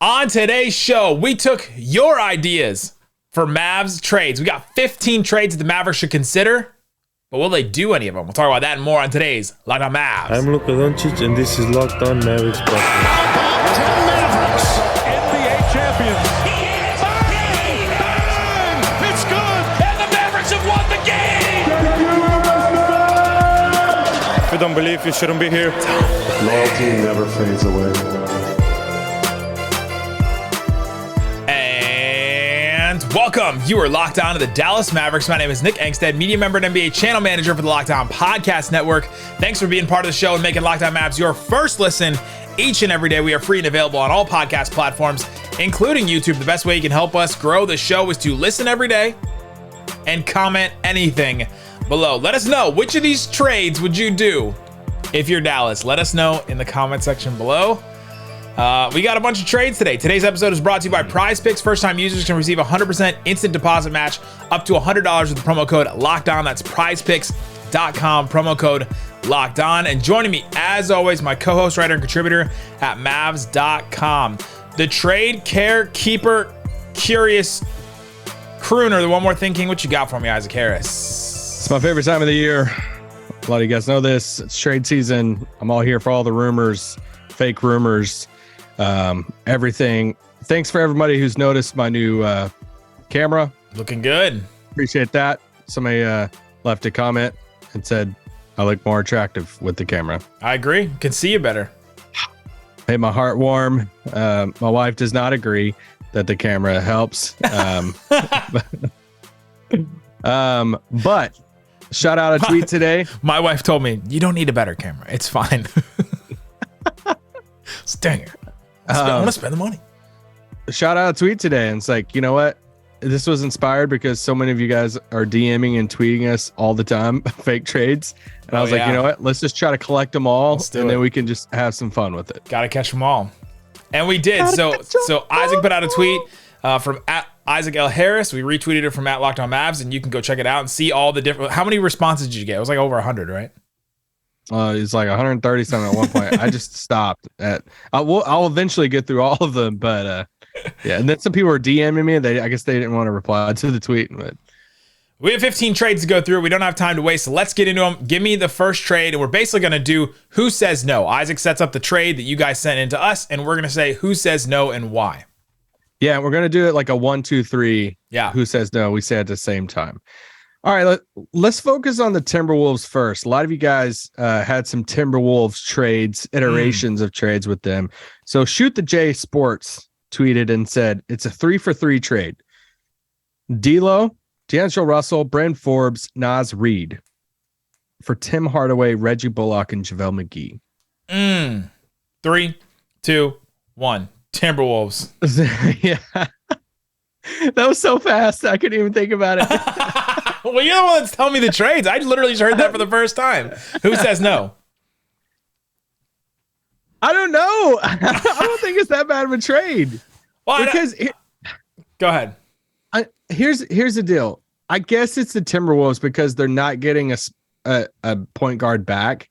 On today's show, we took your ideas for Mavs trades. We got 15 trades that the Mavericks should consider, but will they do any of them? We'll talk about that and more on today's Locked On Mavs. I'm Luka Doncic, and this is Locked On Mavericks podcast. Mavericks, NBA champions. Bang! Bang! It's good! And the Mavericks have won the game! If you don't believe, you shouldn't be here. Loyalty never fades away. Welcome. You are locked on to the Dallas Mavericks. My name is Nick Angstadt, media member and NBA channel manager for the Locked On Podcast Network. Thanks for being part of the show and making Locked On Mavs your first listen each and every day. We are free and available on all podcast platforms, including YouTube. The best way you can help us grow the show is to listen every day and comment anything below. Let us know, which of these trades would you do if you're Dallas? Let us know in the comment section below. We got a bunch of trades today. Today's episode is brought to you by Prize Picks. First-time users can receive a 100% instant deposit match up to $100 with the promo code LOCKEDON. That's prizepicks.com, promo code LOCKEDON. And joining me, as always, my co-host, writer, and contributor at Mavs.com. The trade keeper, curious crooner, the one more thinking. What you got for me, Isaac Harris? It's my favorite time of the year. A lot of you guys know this. It's trade season. I'm all here for all the rumors, fake rumors. Everything. Thanks for everybody who's noticed my new camera. Looking good. Appreciate that. Somebody left a comment and said I look more attractive with the camera. I agree. Can see you better. Made my heart warm. My wife does not agree that the camera helps. But shout out a tweet today. My wife told me, you don't need a better camera. It's fine. Dang it. I want to spend the money. Shout out a tweet today, and it's like, you know what? This was inspired because so many of you guys are DMing and tweeting us all the time, fake trades. And I was like, you know what? Let's just try to collect them all, and then we can just have some fun with it. Got to catch them all. And we did. So Isaac put out a tweet from Isaac L. Harris. We retweeted it from @Locked On Mavs, and you can go check it out and see all the different. How many responses did you get? It was like over 100, right? It's like 130 something at one point. I just stopped at. I'll eventually get through all of them, but yeah. And then some people were DMing me. I guess they didn't want to reply to the tweet. But we have 15 trades to go through. We don't have time to waste, so let's get into them. Give me the first trade, and we're basically going to do who says no. Isaac sets up the trade that you guys sent in to us, and we're going to say who says no and why. Yeah, we're going to do it like a 1, 2, 3. Yeah. Who says no? We say at the same time. All right, let's focus on the Timberwolves first. A lot of you guys had some Timberwolves trades, iterations of trades with them. So Shoot the J Sports tweeted and said, it's a 3-for-3 trade. D'Lo, D'Angelo Russell, Bryn Forbes, Naz Reid for Tim Hardaway, Reggie Bullock, and JaVale McGee. 3, 2, 1. Timberwolves. Yeah. That was so fast. I couldn't even think about it. Well, you're the one that's telling me the trades. I literally just heard that for the first time. Who says no? I don't know. I don't think it's that bad of a trade. Well, because go ahead. Here's the deal. I guess it's the Timberwolves because they're not getting a point guard back,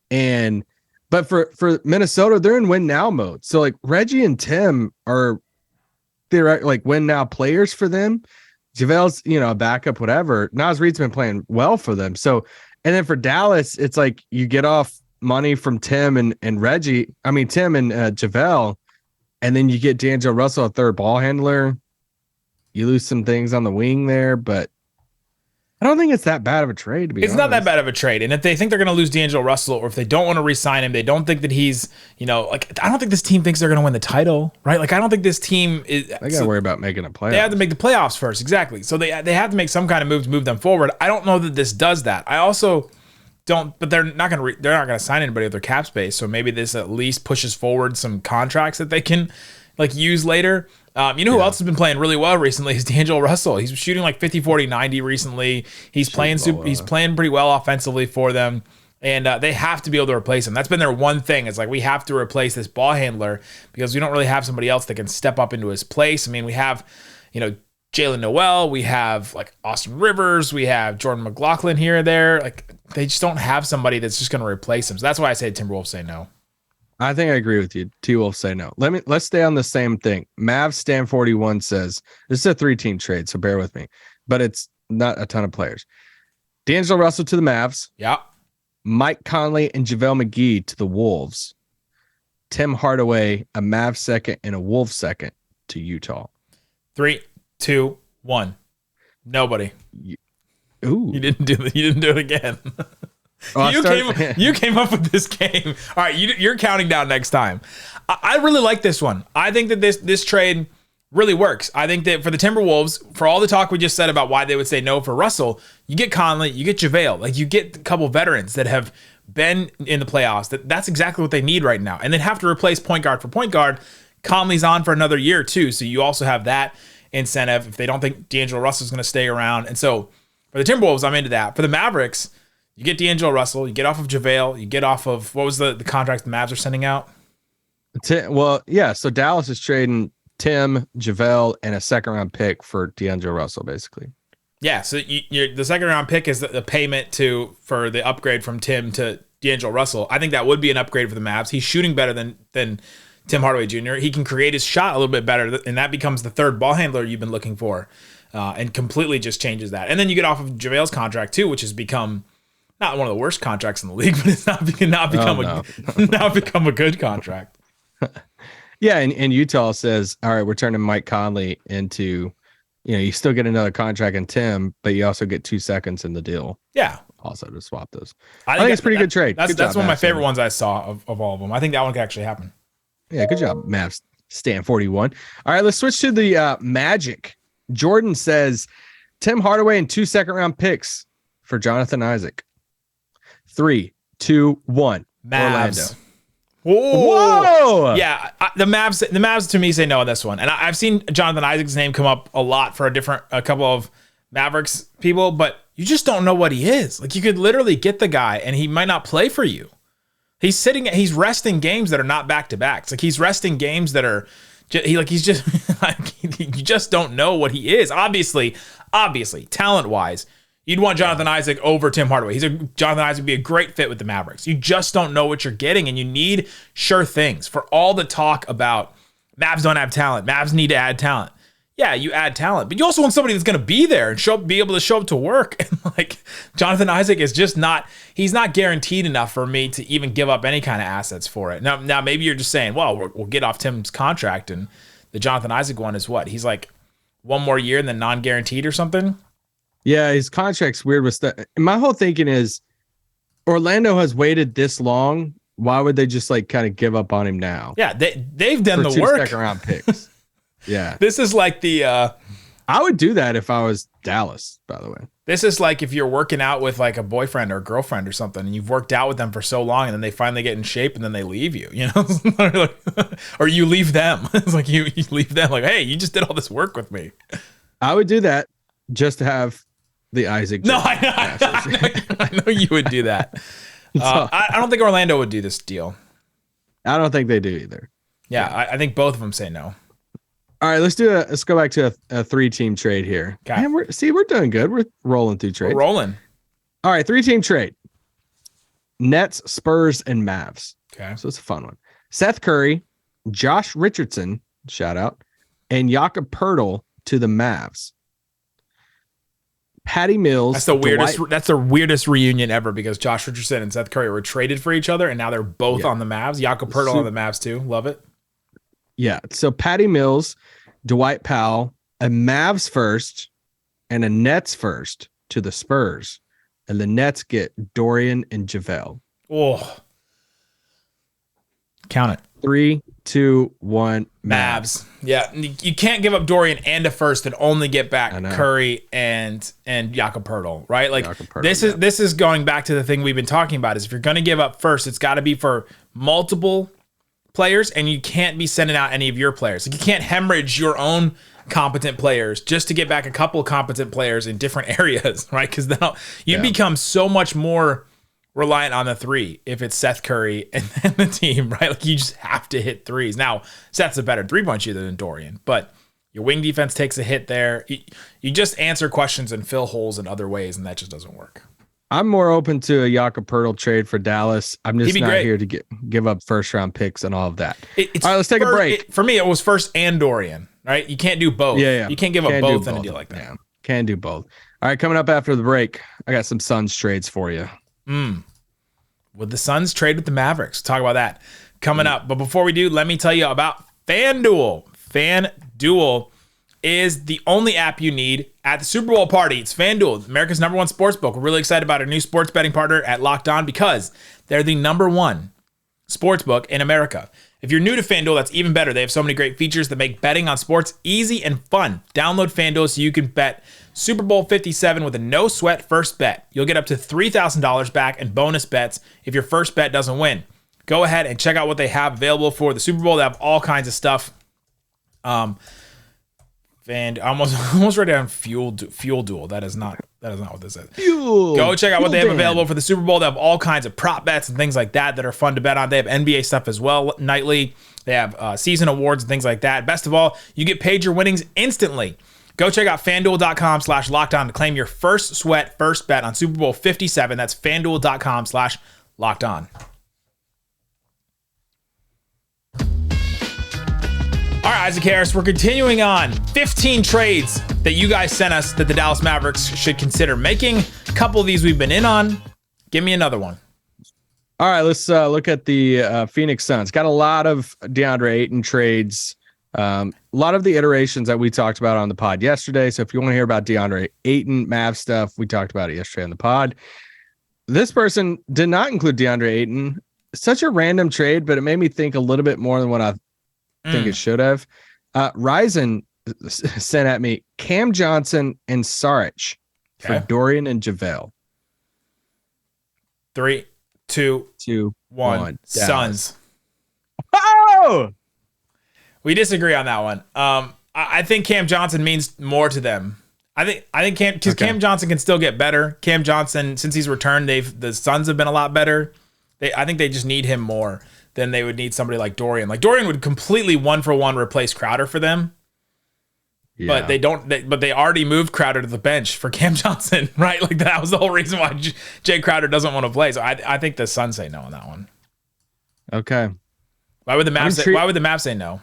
but for Minnesota, they're in win now mode. So like Reggie and Tim are like win now players for them. JaVale's, a backup, whatever. Naz Reid's been playing well for them. So, and then for Dallas, it's like you get off money from Tim and Reggie. I mean, Tim and JaVale, and then you get D'Angelo Russell, a third ball handler. You lose some things on the wing there, but I don't think it's that bad of a trade. It's not that bad of a trade. And if they think they're going to lose D'Angelo Russell, or if they don't want to re-sign him, they don't think that he's, I don't think this team thinks they're going to win the title, right? Like, I don't think this team is. They got to worry about making a playoff. They have to make the playoffs first. Exactly. So they have to make some kind of move to move them forward. I don't know that this does that. I also don't, but they're not going to sign anybody with their cap space. So maybe this at least pushes forward some contracts that they can use later. Who else has been playing really well recently is D'Angelo Russell. He's shooting like 50, 40, 90 recently. He's playing pretty well offensively for them. And they have to be able to replace him. That's been their one thing. It's like, we have to replace this ball handler because we don't really have somebody else that can step up into his place. I mean, we have, Jalen Noel. We have like Austin Rivers. We have Jordan McLaughlin here or there. Like, they just don't have somebody that's just going to replace him. So that's why I say Timberwolves say no. I think I agree with you. T-Wolf say no. Let's stay on the same thing. Mavs Stan 41 says this is a 3-team trade, so bear with me. But it's not a ton of players. D'Angelo Russell to the Mavs. Yeah. Mike Conley and JaVale McGee to the Wolves. Tim Hardaway, a Mavs second and a Wolves second to Utah. 3, 2, 1. Nobody. Ooh. You didn't do it again. Oh, you came up with this game. All right, you're counting down next time. I really like this one. I think that this trade really works. I think that for the Timberwolves, for all the talk we just said about why they would say no for Russell, you get Conley, you get JaVale. Like, you get a couple veterans that have been in the playoffs. That's exactly what they need right now. And they'd have to replace point guard for point guard. Conley's on for another year too, so you also have that incentive if they don't think D'Angelo Russell's going to stay around. And so for the Timberwolves, I'm into that. For the Mavericks, you get D'Angelo Russell, you get off of JaVale, you get off of, what was the contract the Mavs are sending out? Well, yeah, so Dallas is trading Tim, JaVale, and a second-round pick for D'Angelo Russell, basically. Yeah, so the second-round pick is the payment for the upgrade from Tim to D'Angelo Russell. I think that would be an upgrade for the Mavs. He's shooting better than Tim Hardaway Jr. He can create his shot a little bit better, and that becomes the third ball handler you've been looking for, and completely just changes that. And then you get off of JaVale's contract, too, which has become not one of the worst contracts in the league, but it's not become a good contract. Yeah, and Utah says, all right, we're turning Mike Conley into, you still get another contract in Tim, but you also get 2 seconds in the deal. Yeah. Also to swap those. I think it's a pretty good trade. That's job, one of my Mavs. favorite ones I saw of all of them. I think that one could actually happen. Yeah, good job, Mavs. Stan 41. All right, let's switch to the Magic. Jordan says, Tim Hardaway and 2 second-round picks for Jonathan Isaac. 3, 2, 1. Mavs. Orlando. Whoa! Yeah, the Mavs to me say no on this one. And I've seen Jonathan Isaac's name come up a lot for a couple of Mavericks people, but you just don't know what he is. Like, you could literally get the guy and he might not play for you. He's resting games that are not back-to-backs. Like, he's resting games that are he's just like, you just don't know what he is. Obviously, talent-wise, you'd want Jonathan Isaac over Tim Hardaway. Jonathan Isaac would be a great fit with the Mavericks. You just don't know what you're getting, and you need sure things. For all the talk about Mavs don't have talent, Mavs need to add talent. Yeah, you add talent, but you also want somebody that's going to be there and be able to show up to work. And like, Jonathan Isaac is just he's not guaranteed enough for me to even give up any kind of assets for it. Now maybe you're just saying, well, we'll get off Tim's contract, and the Jonathan Isaac one is what? He's like 1 more year and then non-guaranteed or something? Yeah, his contract's weird with stuff. My whole thinking is, Orlando has waited this long. Why would they just like kind of give up on him now? Yeah, they've done the 2 work. Second-round picks. Yeah. This is like I would do that if I was Dallas, by the way. This is like if you're working out with like a boyfriend or a girlfriend or something, and you've worked out with them for so long, and then they finally get in shape, and then they leave you, or you leave them. It's like you leave them like, hey, you just did all this work with me. I would do that just to have the Isaac. No, I know you would do that. I don't think Orlando would do this deal. I don't think they do either. Yeah. I think both of them say no. All right, let's go back to a 3-team trade here. Okay. Man, we're doing good. We're rolling through trades. We're rolling. All right, 3-team trade. Nets, Spurs, and Mavs. Okay. So it's a fun one. Seth Curry, Josh Richardson, shout out, and Jakob Poeltl to the Mavs. Patty Mills. That's the weirdest reunion ever, because Josh Richardson and Seth Curry were traded for each other, and now they're both on the Mavs. Jakob Poeltl on the Mavs too. Love it. Yeah. So Patty Mills, Dwight Powell, a Mavs first and a Nets first to the Spurs. And the Nets get Dorian and JaVale. Oh. Count it. 3, 2, 1. Mavs. Yeah. You can't give up Dorian and a first and only get back Curry and Jakob Poeltl, right? Like, this is going back to the thing we've been talking about, is if you're going to give up first, it's got to be for multiple players, and you can't be sending out any of your players. Like, you can't hemorrhage your own competent players just to get back a couple of competent players in different areas, right? Because now you become so much more reliant on the 3 if it's Seth Curry and then the team, right? Like, you just have to hit threes. Now, Seth's a better 3-point shooter than Dorian, but your wing defense takes a hit there. You just answer questions and fill holes in other ways, and that just doesn't work. I'm more open to a Jakob Poeltl trade for Dallas. I'm just not here to give up first round picks and all of that. All right, let's take a break. For me, it was first and Dorian, right? You can't do both. Yeah. You can't give up both in a deal like that. Yeah, can't do both. All right, coming up after the break, I got some Suns trades for you. Would the Suns trade with the Mavericks? Talk about that coming up. But before we do, let me tell you about FanDuel. FanDuel is the only app you need at the Super Bowl party. It's FanDuel, America's #1 sportsbook. We're really excited about our new sports betting partner at Locked On because they're the #1 sportsbook in America. If you're new to FanDuel, that's even better. They have so many great features that make betting on sports easy and fun. Download FanDuel so you can bet Super Bowl 57 with a no-sweat first bet. You'll get up to $3,000 back in bonus bets if your first bet doesn't win. Go ahead and check out what they have available for the Super Bowl. They have all kinds of stuff. And I almost wrote down Fuel Duel. That is not what this is. Go check out what they have available for the Super Bowl. They have all kinds of prop bets and things like that are fun to bet on. They have NBA stuff as well nightly. They have season awards and things like that. Best of all, you get paid your winnings instantly. Go check out FanDuel.com/lockedon to claim your first sweat first bet on Super Bowl 57. That's FanDuel.com/lockedon. All right, Isaac Harris, we're continuing on 15 trades that you guys sent us that the Dallas Mavericks should consider making. A couple of these we've been in on. Give me another one. All right, let's look at the Phoenix Suns. Got a lot of DeAndre Ayton trades. A lot of the iterations that we talked about on the pod yesterday. So if you want to hear about DeAndre Ayton, Mav stuff, we talked about it yesterday on the pod. This person did not include DeAndre Ayton. Such a random trade, but it made me think a little bit more than what I think it should have. Ryzen sent at me Cam Johnson and Saric for Dorian and JaVale. 3, 2, 1. Suns. Oh! We disagree on that one. I think Cam Johnson means more to them. I think Cam Johnson can still get better. Cam Johnson, since he's returned, the Suns have been a lot better. I think they just need him more than they would need somebody like Dorian. Like Dorian would completely 1-for-1 replace Crowder for them. Yeah. But they don't. But they already moved Crowder to the bench for Cam Johnson, right? Like that was the whole reason why Jay Crowder doesn't want to play. So I think the Suns say no on that one. Okay. Why would the Mavs say no?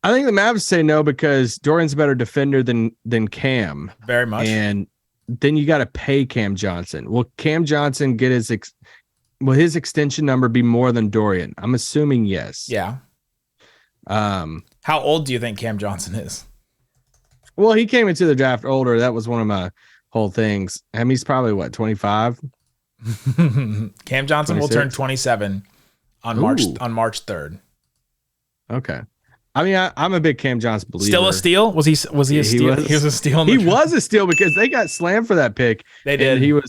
I think the Mavs say no because Dorian's a better defender than Cam. Very much. And then you got to pay Cam Johnson. Will Cam Johnson get his extension number be more than Dorian? I'm assuming yes. Yeah. How old do you think Cam Johnson is? Well, he came into the draft older. That was one of my whole things. I mean, he's probably what, 25? Cam Johnson 26? Will turn 27 on March 3rd. Okay. I mean, I'm a big Cam Johnson believer. Still a steal? Was he a steal? He was a steal. He was a steal because they got slammed for that pick. They did. And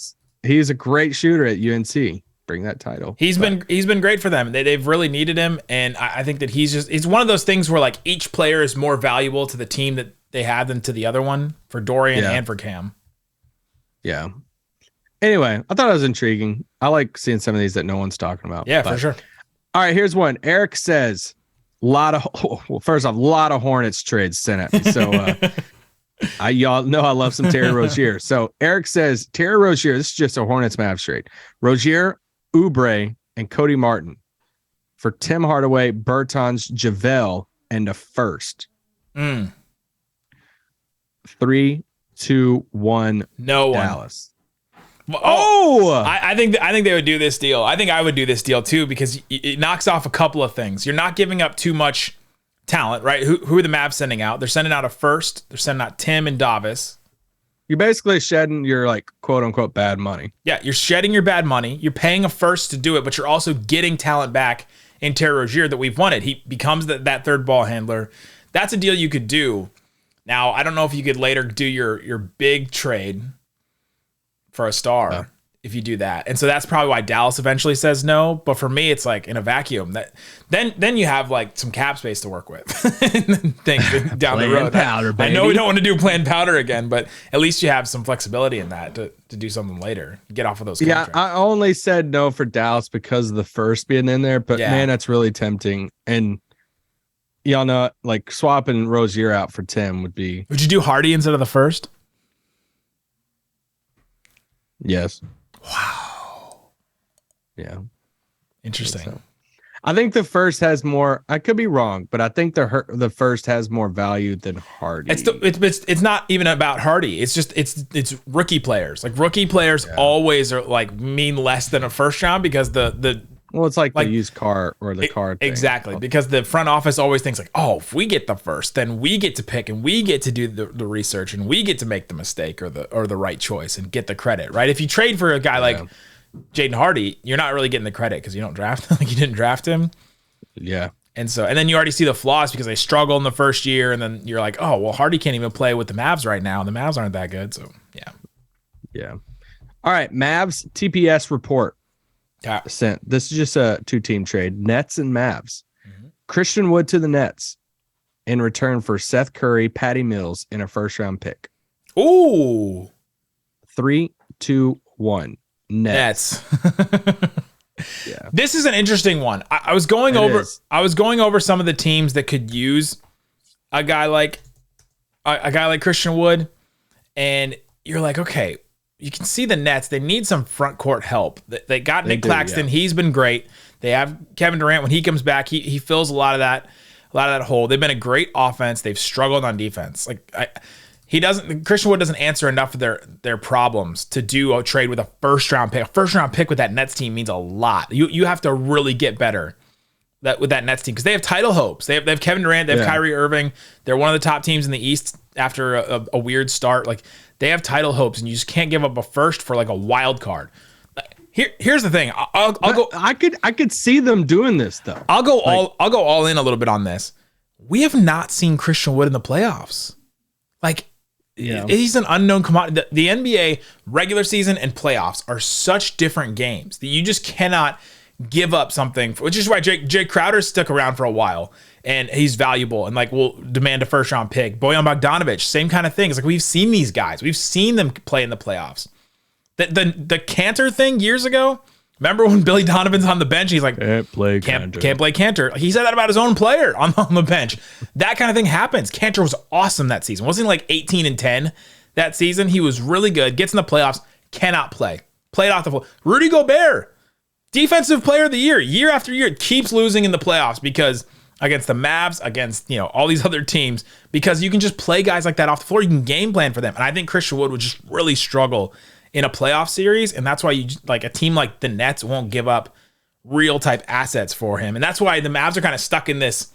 he's a great shooter at UNC. Bring that title. He's been great for them. They've really needed him, and I think that it's one of those things where like each player is more valuable to the team that they have than to the other one, for Dorian and for Cam. Yeah. Anyway, I thought it was intriguing. I like seeing some of these that no one's talking about. Yeah, for sure. All right, here's one. Eric says, first off, a lot of Hornets trades sent at me. So y'all know I love some Terry Rozier. So Eric says, Terry Rozier, this is just a Hornets Mavs trade. Rozier, Oubre, and Cody Martin for Tim Hardaway, Bertans, JaVale, and a first. 3, 2, 1. No Dallas. I think they would do this deal. I think I would do this deal too because it knocks off a couple of things. You're not giving up too much talent, right? Who are the Mavs sending out? They're sending out a first. They're sending out Tim and Davis. You're basically shedding your like quote unquote bad money. Yeah, you're shedding your bad money. You're paying a first to do it, but you're also getting talent back in Terry Rozier that we've wanted. He becomes that third ball handler. That's a deal you could do. Now, I don't know if you could later do your big trade for a star if you do that. And so that's probably why Dallas eventually says no. But for me, it's like in a vacuum. Then you have like some cap space to work with things down the road. Powder, I know we don't want to do planned powder again, but at least you have some flexibility in that to do something later. Get off of those contracts. Yeah, I only said no for Dallas because of the first being in there. But man, that's really tempting. And y'all know, like swapping Rozier out for Tim would be. Would you do Hardy instead of the first? Yes. Wow. Yeah. Interesting. I think the first has more. I could be wrong, but I think the first has more value than Hardy. It's not even about Hardy. It's just it's rookie players. Like rookie players always are like mean less than a first round because it's like the used car or the car thing. Exactly, because the front office always thinks like, oh, if we get the first, then we get to pick and we get to do the research and we get to make the mistake or the right choice and get the credit, right? If you trade for a guy like Jaden Hardy, you're not really getting the credit because you don't draft him. Like you didn't draft him. Yeah. And then you already see the flaws because they struggle in the first year, and then you're like, oh, well, Hardy can't even play with the Mavs right now, and the Mavs aren't that good. So yeah. Yeah. All right. Mavs TPS report. Sent. This is just a 2-team trade. Nets and Mavs. Mm-hmm. Christian Wood to the Nets in return for Seth Curry, Patty Mills, and a first-round pick. Ooh. 3, 2, 1. Nets. Yeah. This is an interesting one. I was going over some of the teams that could use a guy like Christian Wood, and you're like, okay, you can see the Nets. They need some front court help. They got Nick Claxton. Yeah. He's been great. They have Kevin Durant. When he comes back, he fills a lot of that hole. They've been a great offense. They've struggled on defense. Christian Wood doesn't answer enough of their problems to do a trade with a first round pick. A first round pick with that Nets team means a lot. You have to really get better with that Nets team because they have title hopes. They have Kevin Durant. They have Kyrie Irving. They're one of the top teams in the East after a weird start. Like they have title hopes, and you just can't give up a first for like a wild card. Here's the thing. I'll go. I could see them doing this though. I'll go all in a little bit on this. We have not seen Christian Wood in the playoffs. Like. Yeah. He's an unknown commodity. The NBA regular season and playoffs are such different games that you just cannot give up something, which is why Jay Crowder stuck around for a while and he's valuable and like will demand a first round pick. Bojan Bogdanovic, same kind of thing. It's like we've seen these guys. We've seen them play in the playoffs. The Cantor thing years ago. Remember when Billy Donovan's on the bench? He's like, can't play Cantor. He said that about his own player on the bench. That kind of thing happens. Cantor was awesome that season. Wasn't he like 18-10 that season? He was really good. Gets in the playoffs, cannot play. Played off the floor. Rudy Gobert, defensive player of the year after year, keeps losing in the playoffs because against the Mavs, against all these other teams, because you can just play guys like that off the floor. You can game plan for them. And I think Christian Wood would just really struggle in a playoff series, and that's why a team like the Nets won't give up real type assets for him, and that's why the Mavs are kind of stuck in this.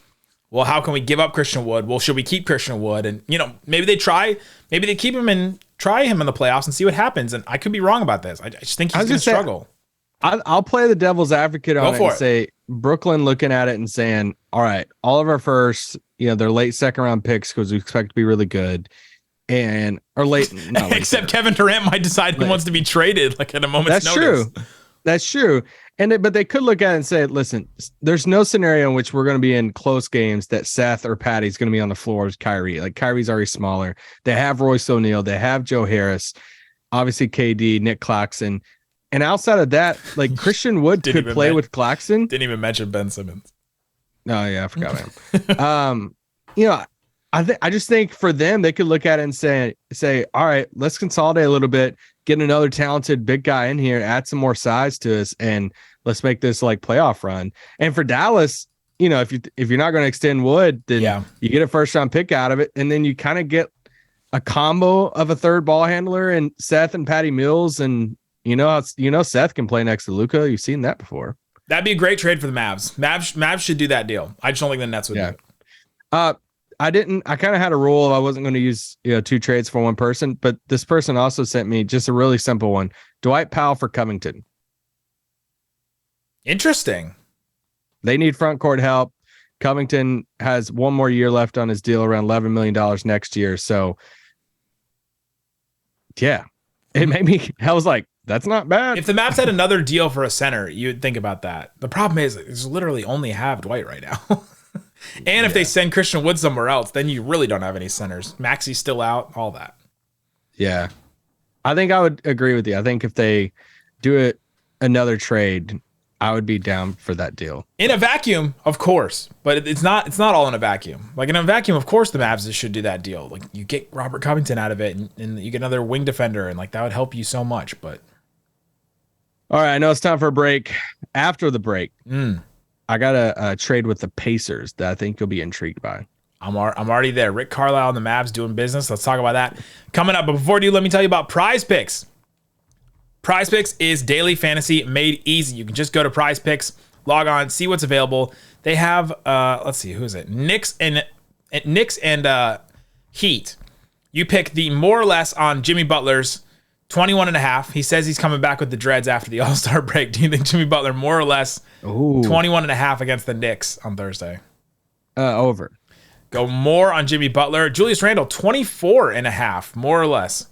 Well, how can we give up Christian Wood? Well, should we keep Christian Wood? And maybe they keep him and try him in the playoffs and see what happens. And I could be wrong about this. I just think he's going to struggle. I'll play the devil's advocate on it and say Brooklyn looking at it and saying, all right, all of our first, their late second round picks because we expect to be really good. Except Kevin Durant might decide he wants to be traded like at a moment's notice. That's true. But they could look at it and say, listen, there's no scenario in which we're going to be in close games that Seth or Patty's going to be on the floor with Kyrie. Like Kyrie's already smaller. They have Royce O'Neal. They have Joe Harris, obviously KD, Nick Claxton. And outside of that, like Christian Wood could play with Claxton. Didn't even mention Ben Simmons. Oh yeah, I forgot him. I just think for them, they could look at it and say, all right, let's consolidate a little bit, get another talented big guy in here, add some more size to us, and let's make this like playoff run. And for Dallas, if you're not going to extend Wood, then you get a first round pick out of it, and then you kind of get a combo of a third ball handler and Seth and Patty Mills, and Seth can play next to Luka. You've seen that before. That'd be a great trade for the Mavs. Mavs should do that deal. I just don't think the Nets would do it. I kind of had a rule of I wasn't going to use 2 trades for one person, but this person also sent me just a really simple one. Dwight Powell for Covington. Interesting. They need front court help. Covington has one more year left on his deal, around $11 million next year. So yeah, it made me, I was like, that's not bad. If the Mavs had another deal for a center, you'd think about that. The problem is it's literally only have Dwight right now. And if they send Christian Wood somewhere else, then you really don't have any centers. Maxi's still out, all that. Yeah. I think I would agree with you. I think if they do another trade, I would be down for that deal. In a vacuum, of course, but it's not all in a vacuum. Like in a vacuum, of course the Mavs should do that deal. Like you get Robert Covington out of it and you get another wing defender and like that would help you so much, but All right, I know it's time for a break. After the break, I got a trade with the Pacers that I think you'll be intrigued by. I'm already there. Rick Carlisle and the Mavs doing business. Let's talk about that coming up. But before we do, let me tell you about Prize Picks. Prize Picks is daily fantasy made easy. You can just go to Prize Picks, log on, see what's available. They have, let's see, who is it? Knicks and Heat. You pick the more or less on Jimmy Butler's 21.5. He says he's coming back with the dreads after the All-Star break. Do you think Jimmy Butler more or less 21.5 against the Knicks on Thursday? Over. Go more on Jimmy Butler. Julius Randle, 24.5, more or less.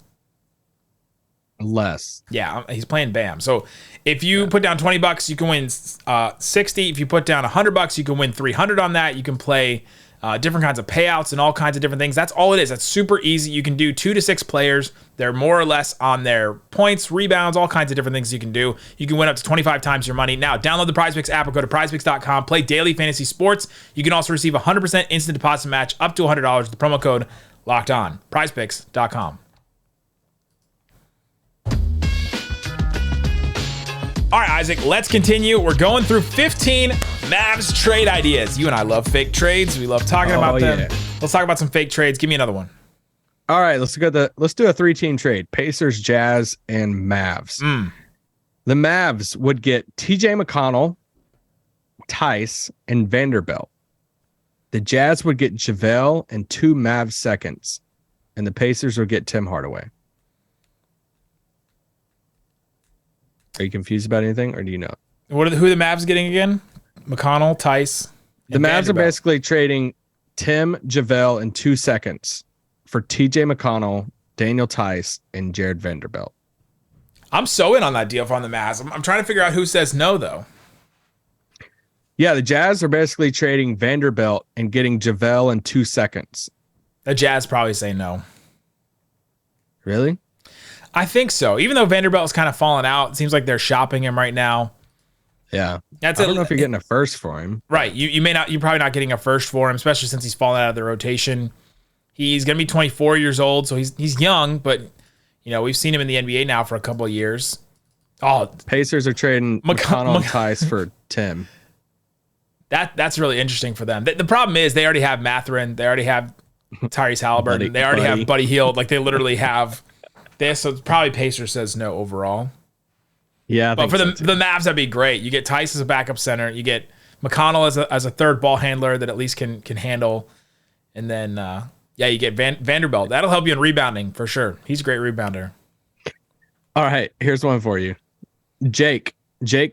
Less. Yeah, he's playing Bam. So if you put down $20, you can win 60. If you put down $100, you can win 300 on that. You can play different kinds of payouts and all kinds of different things. That's all it is. That's super easy. You can do 2 to 6 players. They're more or less on their points, rebounds, all kinds of different things you can do. You can win up to 25 times your money. Now, download the PrizePicks app or go to prizepicks.com. Play daily fantasy sports. You can also receive a 100% instant deposit match up to $100 with the promo code LOCKEDON. prizepicks.com. All right, Isaac, let's continue. We're going through 15 Mavs trade ideas. You and I love fake trades. We love talking about them. Let's talk about some fake trades. Give me another one. All right, let's do a 3-team trade. Pacers, Jazz, and Mavs. The Mavs would get TJ McConnell, Tice, and Vanderbilt. The Jazz would get JaVale and 2 Mavs seconds. And the Pacers would get Tim Hardaway. Are you confused about anything, or do you know? Who are the Mavs getting again? McConnell, Tice. The Mavs are basically trading Tim, JaVale, and 2 seconds for TJ McConnell, Daniel Tice, and Jared Vanderbilt. I'm so in on that deal from the Mavs. I'm trying to figure out who says no, though. Yeah, the Jazz are basically trading Vanderbilt and getting JaVale in 2 seconds. The Jazz probably say no. Really? I think so. Even though Vanderbilt is kind of falling out, it seems like they're shopping him right now. Yeah. I don't know if you're getting a first for him. Right. You're probably not getting a first for him, especially since he's fallen out of the rotation. He's going to be 24 years old, so he's young, but we've seen him in the NBA now for a couple of years. Oh, Pacers are trading McConnell and Tice for Tim. That's really interesting for them. The problem is they already have Mathurin, they already have Tyrese Halliburton, they already have Buddy Hield. Like, they literally have this, so probably Pacers says no overall. Yeah, but for the Mavs, that'd be great. You get Tice as a backup center, you get McConnell as a third ball handler that at least can handle, and then you get Vanderbilt. That'll help you in rebounding for sure. He's a great rebounder. All right, here's one for you. Jake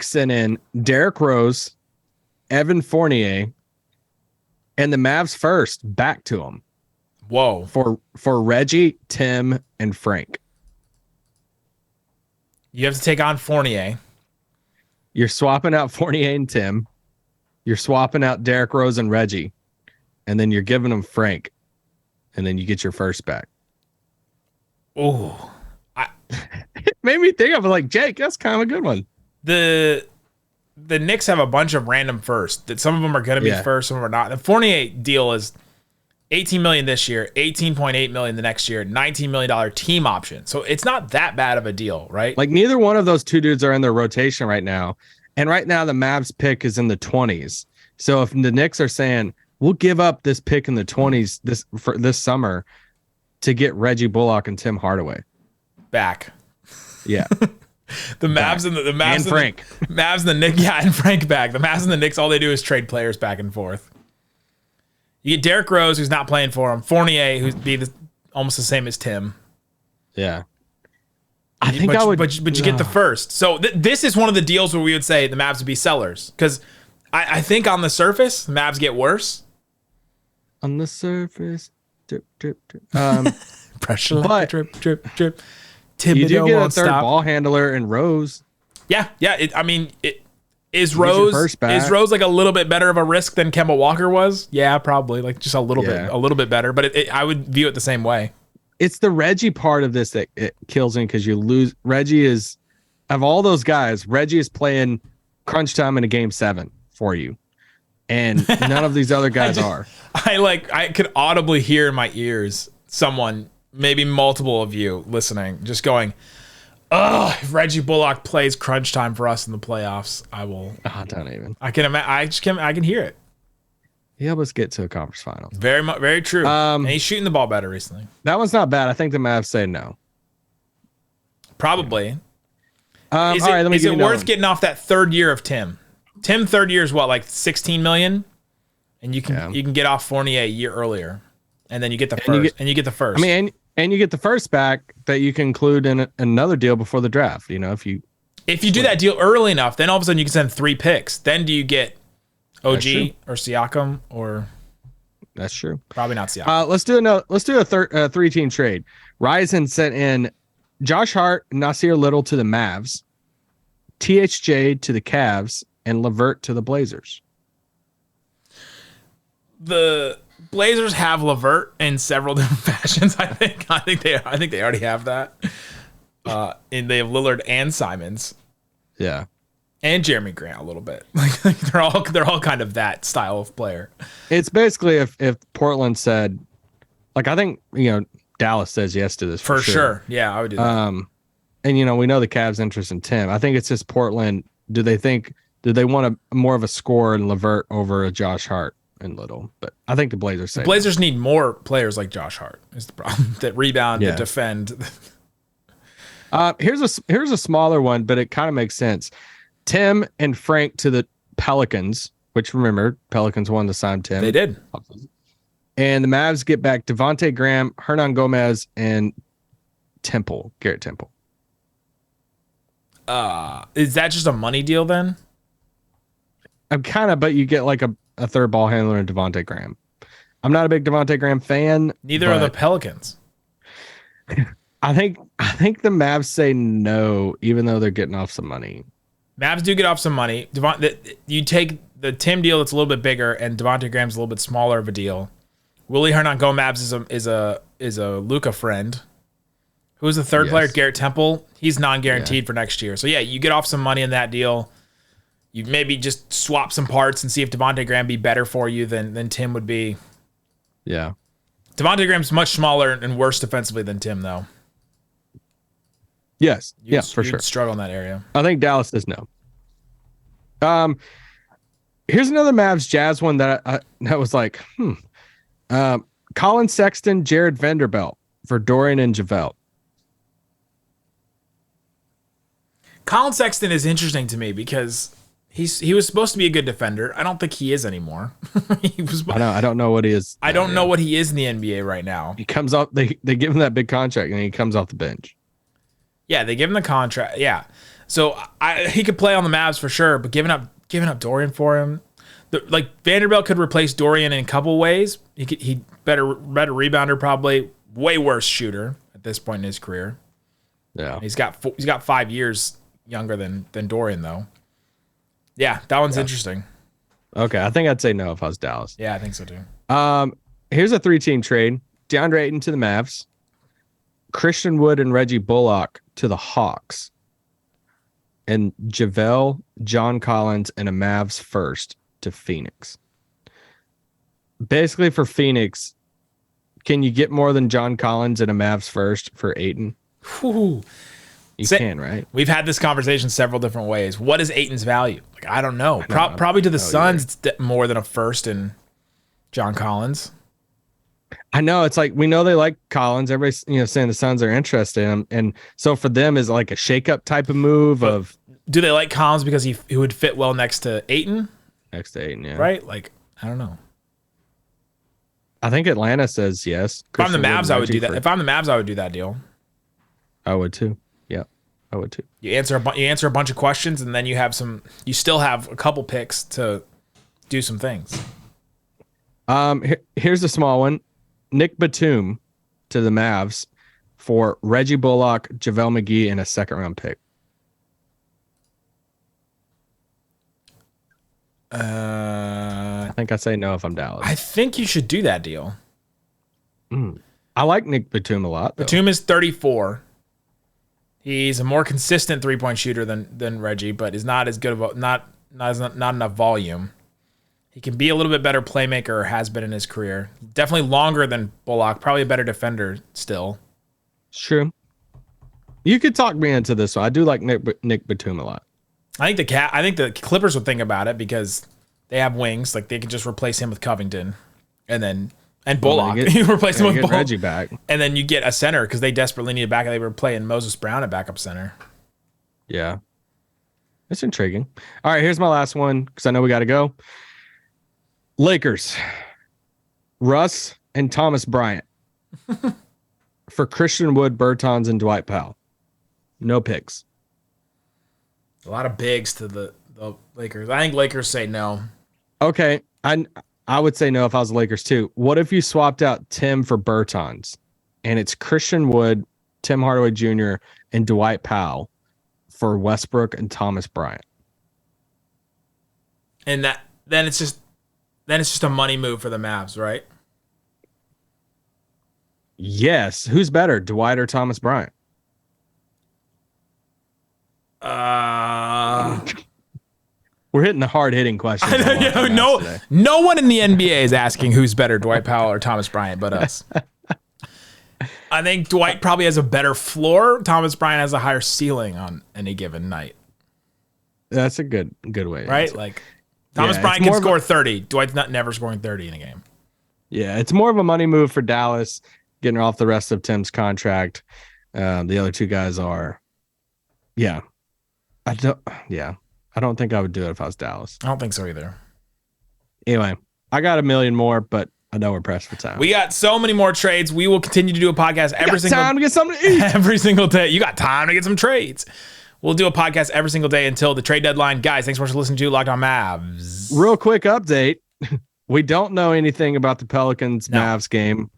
sent in Derrick Rose, Evan Fournier, and the Mavs first back to him. Whoa. For Reggie, Tim, and Frank. You have to take on Fournier. You're swapping out Fournier and Tim. You're swapping out Derrick Rose and Reggie. And then you're giving them Frank. And then you get your first back. Oh. It made me think of it like, Jake, that's kind of a good one. The Knicks have a bunch of random firsts. That some of them are going to be first, some of them are not. The Fournier deal is $18 million this year, $18.8 million the next year, $19 million team option. So it's not that bad of a deal, right? Like, neither one of those two dudes are in their rotation right now. And right now the Mavs pick is in the 20s. So if the Knicks are saying, we'll give up this pick in the 20s this summer to get Reggie Bullock and Tim Hardaway back. Yeah. The Mavs and the Mavs and Frank. Mavs and the Knicks, and Frank back. The Mavs and the Knicks, all they do is trade players back and forth. You get Derrick Rose, who's not playing for him. Fournier, who'd be almost the same as Tim. Yeah. But you get the first. So this is one of the deals where we would say the Mavs would be sellers. Because I think on the surface, the Mavs get worse. On the surface. Drip, drip, drip. Pressure like drip, drip, drip. Thibodeau, you do get a third ball handler in Rose. Yeah. Is Rose like a little bit better of a risk than Kemba Walker was? Yeah, probably, like just a little bit better. But I would view it the same way. It's the Reggie part of this that it kills me because you lose. Reggie is, of all those guys, Reggie is playing crunch time in a game 7 for you, and none of these other guys are. I could audibly hear in my ears someone, maybe multiple of you listening, just going, If Reggie Bullock plays crunch time for us in the playoffs, I will. Oh, don't even. I can hear it. He helped us get to a conference final. Very true. And he's shooting the ball better recently. That one's not bad. I think the Mavs say no. Probably. All right, let me is give it you worth another one. getting off that third year of Tim? Tim third year is what, like 16 million? And you can get off Fournier a year earlier. And then you get the first. And you get the first. I mean, and you get the first back that you can include in another deal before the draft. You know, if you do that deal early enough, then all of a sudden you can send 3 picks. Then do you get OG or Siakam or? That's true. Probably not Siakam. Let's do a 3-team trade. Ryzen sent in Josh Hart, Nasir Little to the Mavs, THJ to the Cavs, and LeVert to the Blazers. The Blazers have LeVert in several different fashions. I think they already have that. And they have Lillard and Simons. Yeah. And Jeremy Grant a little bit. Like they're all kind of that style of player. It's basically if Portland said, like, I think, Dallas says yes to this for sure. Yeah, I would do that. And we know the Cavs' interest in Tim. I think it's just Portland. Do they want more of a score in LeVert over a Josh Hart and Little? But I think the Blazers say Blazers need more players like Josh Hart. Is the problem that rebound, that defend. Here's a smaller one, but it kind of makes sense. Tim and Frank to the Pelicans, which, remember, Pelicans wanted to sign Tim. They did. And the Mavs get back Devontae Graham, Hernan Gomez, and Garrett Temple. Is that just a money deal then? But you get like a third ball handler in Devontae Graham. I'm not a big Devontae Graham fan. Neither are the Pelicans. I think the Mavs say no, even though they're getting off some money. Mavs do get off some money. You take the Tim deal that's a little bit bigger, and Devontae Graham's a little bit smaller of a deal. Willie Hernan Gomez is a Luka friend. Who's the third player? Garrett Temple. He's non-guaranteed for next year. So yeah, you get off some money in that deal. You maybe just swap some parts and see if Devontae Graham be better for you than Tim would be. Yeah. Devontae Graham's much smaller and worse defensively than Tim, though. Yes. For sure. Struggle in that area. I think Dallas says no. Here's another Mavs Jazz one that was like, Colin Sexton, Jared Vanderbilt for Dorian and JaVale. Colin Sexton is interesting to me because he was supposed to be a good defender. I don't think he is anymore. I don't know what he is. I don't know what he is in the NBA right now. He comes off. They give him that big contract and he comes off the bench. Yeah, they give him the contract. Yeah, so he could play on the Mavs for sure, but giving up Dorian for him, Vanderbilt could replace Dorian in a couple ways. He better rebounder, probably way worse shooter at this point in his career. Yeah, he's got 5 years younger than Dorian though. Yeah, that one's interesting. Okay, I think I'd say no if I was Dallas. Yeah, I think so too. Here's a 3-team trade: DeAndre Ayton to the Mavs, Christian Wood and Reggie Bullock to the Hawks, and JaVale, John Collins, and a Mavs first to Phoenix. Basically, for Phoenix, can you get more than John Collins and a Mavs first for Ayton? Whew. You can, right? We've had this conversation several different ways. What is Ayton's value? I don't know. Probably to the Suns, it's more than a first in John Collins. I know, it's like, we know they like Collins. Everybody's saying the Suns are interested in him, and so for them is like a shakeup type of move. Do they like Collins because he would fit well next to Ayton? Next to Ayton, yeah. Right? I don't know. I think Atlanta says yes. If I'm the Mavs, I would do that. If I'm the Mavs, I would do that deal. I would too. Yeah, I would too. You answer a bunch of questions, and then you still have a couple picks to do some things. Here's a small one: Nick Batum to the Mavs for Reggie Bullock, JaVale McGee, and a second-round pick. I think I say no if I'm Dallas. I think you should do that deal. I like Nick Batum a lot, though. Batum is 34. He's a more consistent three-point shooter than Reggie, but is not as good of not enough volume. He can be a little bit better playmaker, or has been in his career. Definitely longer than Bullock. Probably a better defender still. It's true. You could talk me into this one. I do like Nick Batum a lot. I think the Clippers would think about it because they have wings. Like they could just replace him with Covington, and Bullock. You replace him with Bullock. Reggie back, and then you get a center because they desperately need a backup. They were playing Moses Brown at backup center. Yeah, it's intriguing. All right, here's my last one because I know we got to go. Lakers, Russ and Thomas Bryant for Christian Wood, Bertans, and Dwight Powell. No picks. A lot of bigs to the Lakers. I think Lakers say no. Okay, I would say no if I was the Lakers too. What if you swapped out Tim for Bertans, and it's Christian Wood, Tim Hardaway Jr., and Dwight Powell for Westbrook and Thomas Bryant? And then it's just a money move for the Mavs, right? Yes. Who's better, Dwight or Thomas Bryant? We're hitting the hard-hitting questions. No one in the NBA is asking who's better, Dwight Powell or Thomas Bryant, but us. I think Dwight probably has a better floor. Thomas Bryant has a higher ceiling on any given night. That's a good way. Right? Like Thomas Bryant can score 30. Dwight's never scoring 30 in a game. Yeah, it's more of a money move for Dallas, getting off the rest of Tim's contract. The other two guys are, I don't think I would do it if I was Dallas. I don't think so either. Anyway, I got a million more, but I know we're pressed for time. We got so many more trades. We will continue to do a podcast every single day. You got time to get some trades. We'll do a podcast every single day until the trade deadline. Guys, thanks so much for listening to Locked On Mavs. Real quick update. We don't know anything about the Pelicans-Mavs game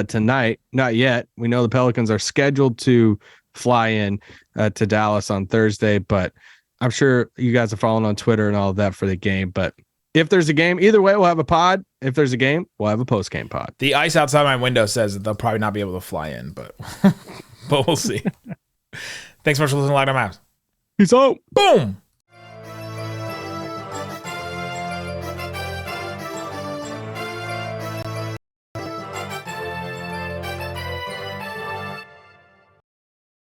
tonight. Not yet. We know the Pelicans are scheduled to fly in to Dallas on Thursday, but I'm sure you guys are following on Twitter and all of that for the game. But if there's a game, either way, we'll have a pod. If there's a game, we'll have a post-game pod. The ice outside my window says that they'll probably not be able to fly in, but we'll see. Thanks so much for listening to Locked On Mavs. Peace out. Boom.